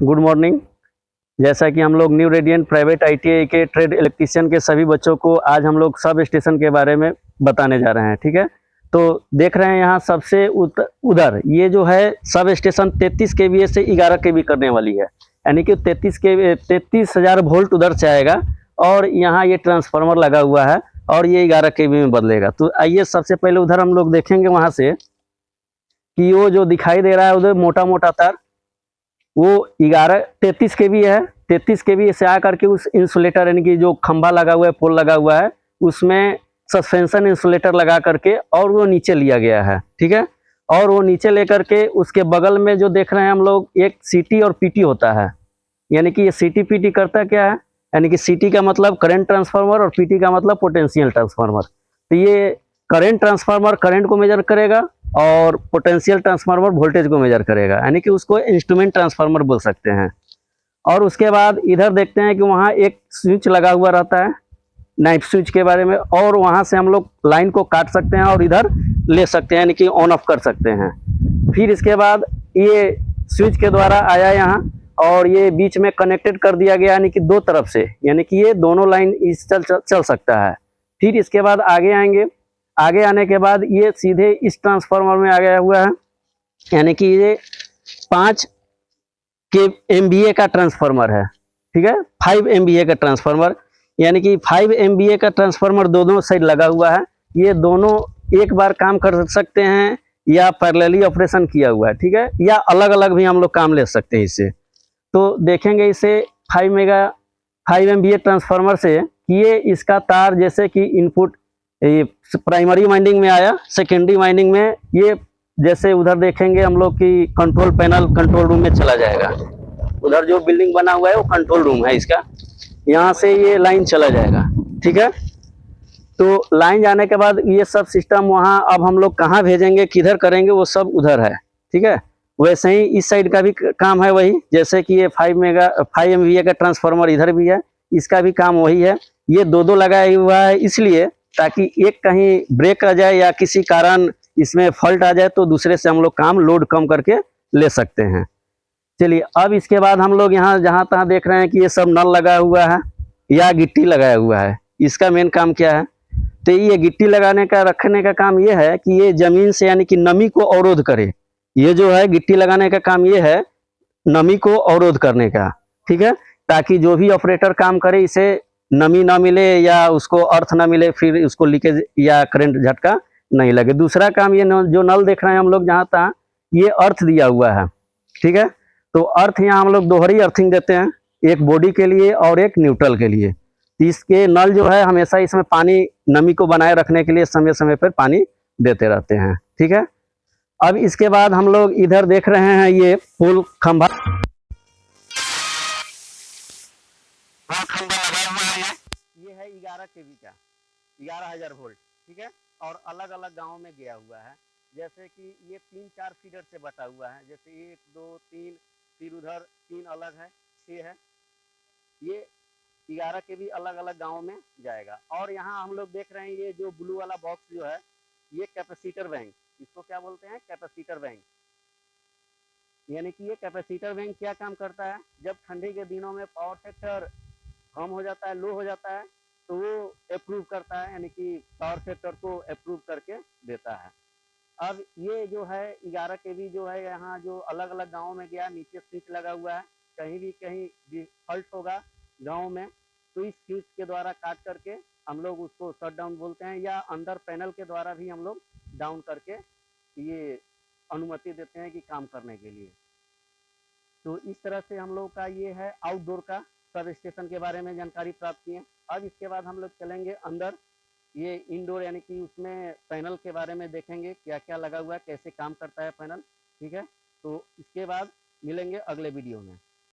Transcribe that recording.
Good morning. जैसा कि हम लोग न्यू रेडियंट प्राइवेट आईटीआई के ट्रेड इलेक्ट्रीशियन के सभी बच्चों को आज हम लोग सब स्टेशन के बारे में बताने जा रहे हैं। ठीक है, तो देख रहे हैं यहाँ सबसे उधर ये जो है सब स्टेशन 33 केवीए से 11 केवी करने वाली है, यानी कि 33,000 वोल्ट उधर से आएगा और यहाँ ये ट्रांसफार्मर लगा हुआ है और ये 11 केवी में बदलेगा। तो आइए सबसे पहले उधर हम लोग देखेंगे वहाँ से कि वो जो दिखाई दे रहा है उधर मोटा मोटा तार वो 33 केवी है। 33 केवी से आकर के उस इंसुलेटर यानी कि जो खंभा लगा हुआ है, पोल लगा हुआ है, उसमें सस्पेंशन इंसुलेटर लगा करके और वो नीचे लिया गया है। ठीक है, और वो नीचे लेकर के उसके बगल में जो देख रहे हैं हम लोग एक सीटी और पीटी होता है, यानी कि ये सीटी पीटी करता क्या है, यानी कि सीटी का मतलब करंट ट्रांसफार्मर और पीटी का मतलब पोटेंशियल ट्रांसफार्मर। तो ये करंट ट्रांसफार्मर करंट को मेजर करेगा और पोटेंशियल ट्रांसफार्मर वोल्टेज को मेजर करेगा, यानी कि उसको इंस्ट्रूमेंट ट्रांसफार्मर बोल सकते हैं। और उसके बाद इधर देखते हैं कि वहाँ एक स्विच लगा हुआ रहता है, नाइट स्विच के बारे में, और वहाँ से हम लोग लाइन को काट सकते हैं और इधर ले सकते हैं, यानी कि ऑन ऑफ कर सकते हैं। फिर इसके बाद ये स्विच के द्वारा आया यहाँ और ये बीच में कनेक्टेड कर दिया गया, यानी कि दो तरफ से, यानी कि ये दोनों लाइन इस चल सकता है। फिर इसके बाद आगे आएंगे, आगे आने के बाद ये सीधे इस ट्रांसफार्मर में आ गया हुआ है, यानी कि ये 5 के MVA का ट्रांसफार्मर है। ठीक है, 5 MVA का ट्रांसफार्मर, यानी कि 5 MVA का ट्रांसफार्मर दोनों साइड लगा हुआ है। ये दोनों एक बार काम कर सकते हैं या पैरेलली ऑपरेशन किया हुआ है। ठीक है, या अलग अलग भी हम लोग काम ले सकते हैं इससे। तो देखेंगे इसे 5 MVA ट्रांसफार्मर से कि ये इसका तार जैसे कि इनपुट प्राइमरी वाइंडिंग में आया, सेकेंडरी वाइंडिंग में ये जैसे उधर देखेंगे हम लोग कि कंट्रोल पैनल कंट्रोल रूम में चला जाएगा। उधर जो बिल्डिंग बना हुआ है वो कंट्रोल रूम है इसका, यहाँ से ये लाइन चला जाएगा। ठीक है, तो लाइन जाने के बाद ये सब सिस्टम वहाँ अब हम लोग कहाँ भेजेंगे, किधर करेंगे, वो सब उधर है। ठीक है, वैसे ही इस साइड का भी काम है वही, जैसे कि ये 5 MVA का ट्रांसफार्मर इधर भी है, इसका भी काम वही है। ये दो लगाया हुआ है इसलिए ताकि एक कहीं ब्रेक आ जाए या किसी कारण इसमें फॉल्ट आ जाए तो दूसरे से हम लोग काम लोड कम करके ले सकते हैं। चलिए, अब इसके बाद हम लोग यहाँ जहाँ तहाँ देख रहे हैं कि ये सब नल लगा हुआ है या गिट्टी लगाया हुआ है। इसका मेन काम क्या है, तो ये गिट्टी लगाने का रखने का काम ये है कि ये जमीन से यानी कि नमी को अवरोध करे। ये जो है गिट्टी लगाने का काम ये है नमी को अवरोध करने का। ठीक है, ताकि जो भी ऑपरेटर काम करे इसे नमी ना मिले या उसको अर्थ ना मिले, फिर उसको लीकेज या करंट झटका नहीं लगे। दूसरा काम ये जो नल देख रहे हैं हम लोग जहाँ तहाँ, ये अर्थ दिया हुआ है। ठीक है, तो अर्थ यहाँ हम लोग दोहरी अर्थिंग देते हैं, एक बॉडी के लिए और एक न्यूट्रल के लिए। इसके नल जो है हमेशा इसमें पानी नमी को बनाए रखने के लिए समय समय पर पानी देते रहते हैं। ठीक है, अब इसके बाद हम लोग इधर देख रहे हैं ये पोल खंभा लगा हुआ है, ये है 11 केवी का, 11,000 वोल्ट। ठीक है, और अलग अलग गाँव में गया हुआ है, जैसे कि ये 3-4 फीडर से बटा हुआ है, जैसे 1 2 3, फिर उधर 3 अलग है, 6 है। ये 11 के भी अलग अलग गाँव में जाएगा। और यहाँ हम लोग देख रहे हैं ये जो ब्लू वाला बॉक्स जो है ये कैपेसिटर बैंक, इसको क्या बोलते हैं, कैपेसिटर बैंक। यानी कि ये कैपेसिटर बैंक क्या काम करता है, जब ठंडी के दिनों में पावर फैक्टर कम हो जाता है, लो हो जाता है, तो वो अप्रूव करता है, यानी कि पावर फैक्टर को अप्रूव करके देता है। अब ये जो है 11 केवी जो है यहाँ जो अलग अलग गाँव में गया, नीचे स्विच लगा हुआ है, कहीं भी फॉल्ट होगा गाँव में तो इस स्विच के द्वारा काट करके हम लोग उसको शट डाउन बोलते हैं, या अंदर पैनल के द्वारा भी हम लोग डाउन करके ये अनुमति देते हैं कि काम करने के लिए। तो इस तरह से हम लोग का ये है आउटडोर का सब स्टेशन के बारे में जानकारी प्राप्त की है। अब इसके बाद हम लोग चलेंगे अंदर, ये इंडोर यानी कि उसमें पैनल के बारे में देखेंगे क्या क्या लगा हुआ है, कैसे काम करता है पैनल। ठीक है, तो इसके बाद मिलेंगे अगले वीडियो में।